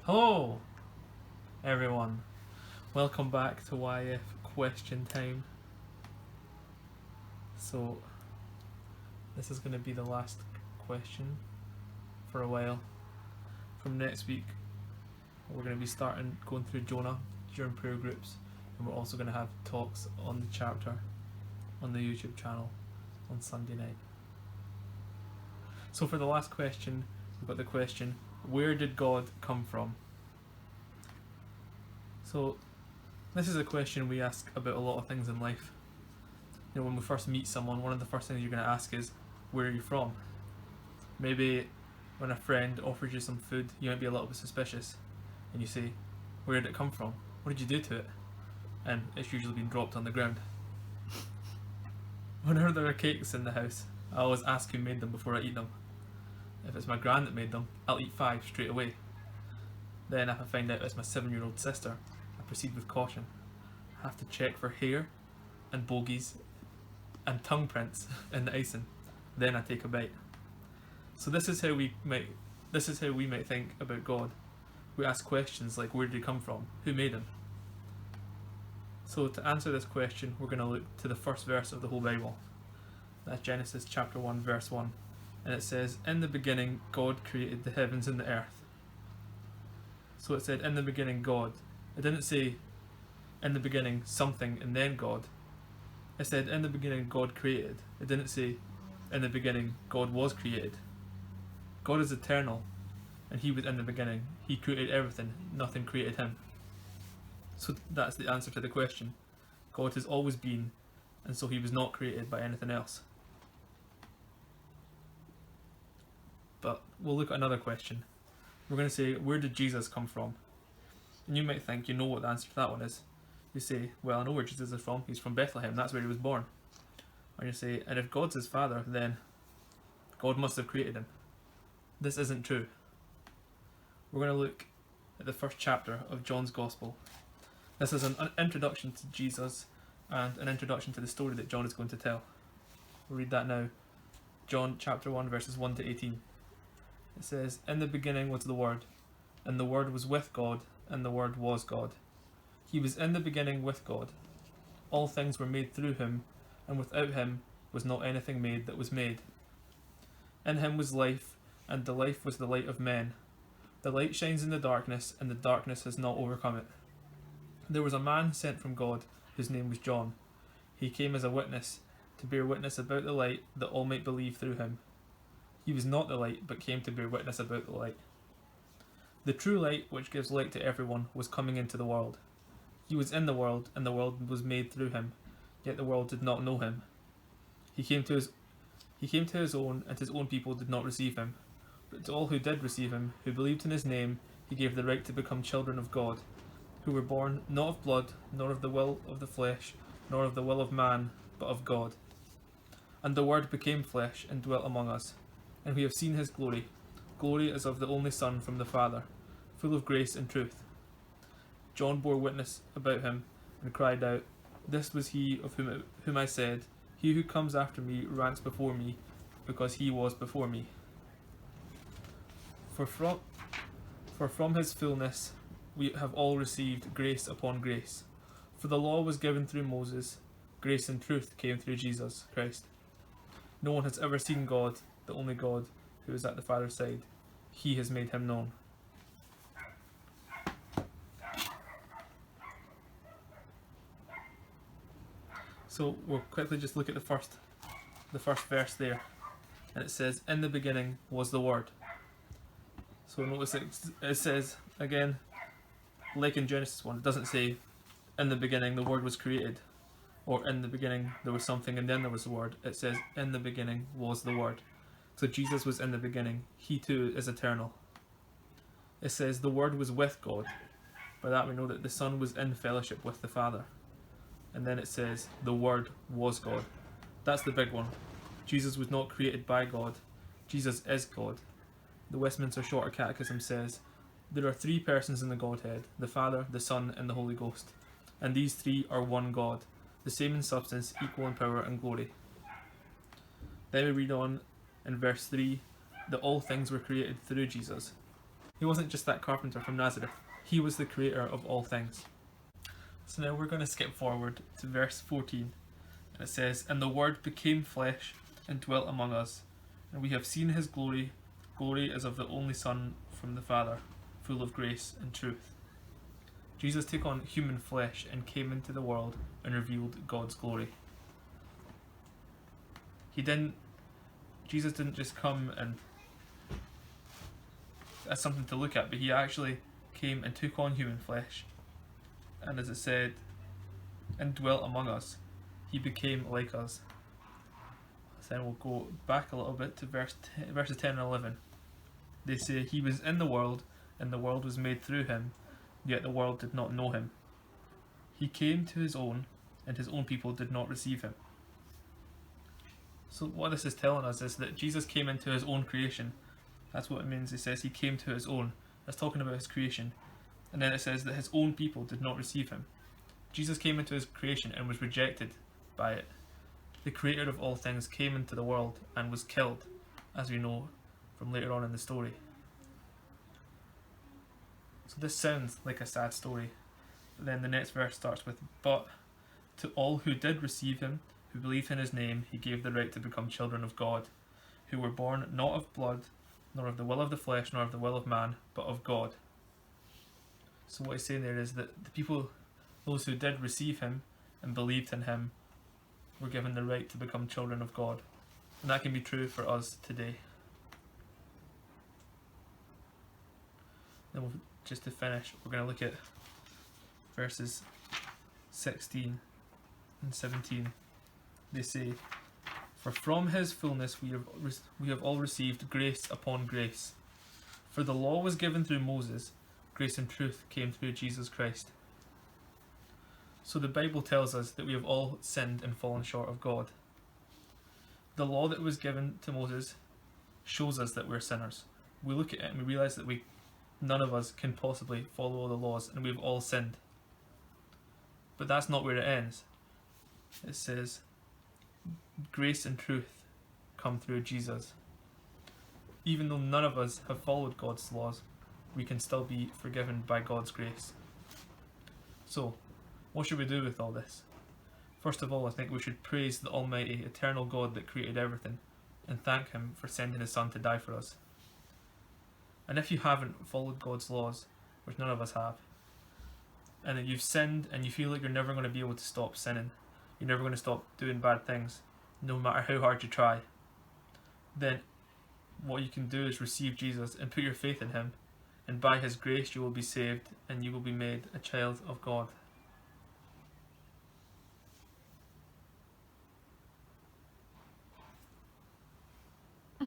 Hello, everyone. Welcome back to YF question time. So, this is going to be the last question for a while. From next week, we're going to be going through Jonah during prayer groups, and we're also going to have talks on the chapter on the YouTube channel on Sunday night. So, for the last question, we've got the question, where did God come from? So, this is a question we ask about a lot of things in life. You know, when we first meet someone, one of the first things you're going to ask is, where are you from? Maybe when a friend offers you some food, you might be a little bit suspicious, and you say, where did it come from? What did you do to it? And it's usually been dropped on the ground. Whenever there are cakes in the house, I always ask who made them before I eat them. If it's my gran that made them, I'll eat 5 straight away. Then if I find out it's my 7-year-old sister, I proceed with caution. I have to check for hair and bogies and tongue prints in the icing. Then I take a bite. So this is how we might think about God. We ask questions like, where did he come from? Who made him? So to answer this question, we're going to look to the first verse of the whole Bible. That's Genesis chapter 1 verse 1. And it says, in the beginning God created the heavens and the earth. So it said, in the beginning God. It didn't say, in the beginning something and then God. It said, in the beginning God created. It didn't say, in the beginning God was created. God is eternal, and he was in the beginning. He created everything, nothing created him. So that's the answer to the question. God has always been, and so he was not created by anything else. But we'll look at another question. We're going to say, where did Jesus come from? And you might think you know what the answer to that one is. You say, well, I know where Jesus is from. He's from Bethlehem. That's where he was born. And you say, and if God's his father, then God must have created him. This isn't true. We're going to look at the first chapter of John's Gospel. This is an introduction to Jesus and an introduction to the story that John is going to tell. We'll read that now. John chapter 1 verses 1 to 18. It says, in the beginning was the Word, and the Word was with God, and the Word was God. He was in the beginning with God. All things were made through him, and without him was not anything made that was made. In him was life, and the life was the light of men. The light shines in the darkness, and the darkness has not overcome it. There was a man sent from God, whose name was John. He came as a witness, to bear witness about the light, that all might believe through him. He was not the light, but came to bear witness about the light. The true light, which gives light to everyone, was coming into the world. He was in the world, and the world was made through him, yet the world did not know him. He came to his own, and his own people did not receive him. But to all who did receive him, who believed in his name, he gave the right to become children of God, who were born not of blood, nor of the will of the flesh, nor of the will of man, but of God. And the Word became flesh and dwelt among us, and we have seen his glory, glory as of the only Son from the Father, full of grace and truth. John bore witness about him, and cried out, this was he of whom I said, he who comes after me ranks before me, because he was before me. For from his fullness we have all received grace upon grace. For the law was given through Moses, grace and truth came through Jesus Christ. No one has ever seen God, the only God, who is at the Father's side. He has made him known. So we'll quickly just look at the first verse there. And it says, in the beginning was the Word. So notice it says, again, like in Genesis 1, it doesn't say, in the beginning the Word was created, or in the beginning there was something and then there was the Word. It says, in the beginning was the Word. So Jesus was in the beginning. He too is eternal. It says, the Word was with God. By that we know that the Son was in fellowship with the Father. And then it says, the Word was God. That's the big one. Jesus was not created by God. Jesus is God. The Westminster Shorter Catechism says, there are 3 persons in the Godhead, the Father, the Son, and the Holy Ghost. And these 3 are one God, the same in substance, equal in power and glory. Then we read on in verse 3, that all things were created through Jesus. He wasn't just that carpenter from Nazareth. He was the creator of all things. So now we're going to skip forward to verse 14. And it says, "And the Word became flesh and dwelt among us, and we have seen his glory, glory as of the only Son from the Father, full of grace and truth." Jesus took on human flesh and came into the world and revealed God's glory. Jesus didn't just come and as something to look at, but he actually came and took on human flesh. And as it said, and dwelt among us. He became like us. Then we'll go back a little bit to verses 10 and 11. They say, "He was in the world, and the world was made through him, yet the world did not know him. He came to his own, and his own people did not receive him." So what this is telling us is that Jesus came into his own creation. That's what it means. It says he came to his own. That's talking about his creation. And then it says that his own people did not receive him. Jesus came into his creation and was rejected by it. The creator of all things came into the world and was killed, as we know from later on in the story. So this sounds like a sad story. But then the next verse starts with, "But to all who did receive him, who believed in his name, he gave the right to become children of God, who were born not of blood, nor of the will of the flesh, nor of the will of man, but of God." So what he's saying there is that the people, those who did receive him and believed in him, were given the right to become children of God. And that can be true for us today. Then just to finish, we're going to look at verses 16 and 17. They say, "For from his fullness we have all received grace upon grace. For the law was given through Moses, grace and truth came through Jesus Christ." So the Bible tells us that we have all sinned and fallen short of God. The law that was given to Moses shows us that we're sinners. We look at it and we realise that none of us can possibly follow all the laws, and we've all sinned. But that's not where it ends. It says, grace and truth come through Jesus. Even though none of us have followed God's laws, we can still be forgiven by God's grace. So, what should we do with all this? First of all, I think we should praise the Almighty, eternal God that created everything, and thank him for sending his Son to die for us. And if you haven't followed God's laws, which none of us have, and that you've sinned and you feel like you're never going to be able to stop sinning, you're never going to stop doing bad things, no matter how hard you try, then what you can do is receive Jesus and put your faith in him, and by his grace you will be saved and you will be made a child of God.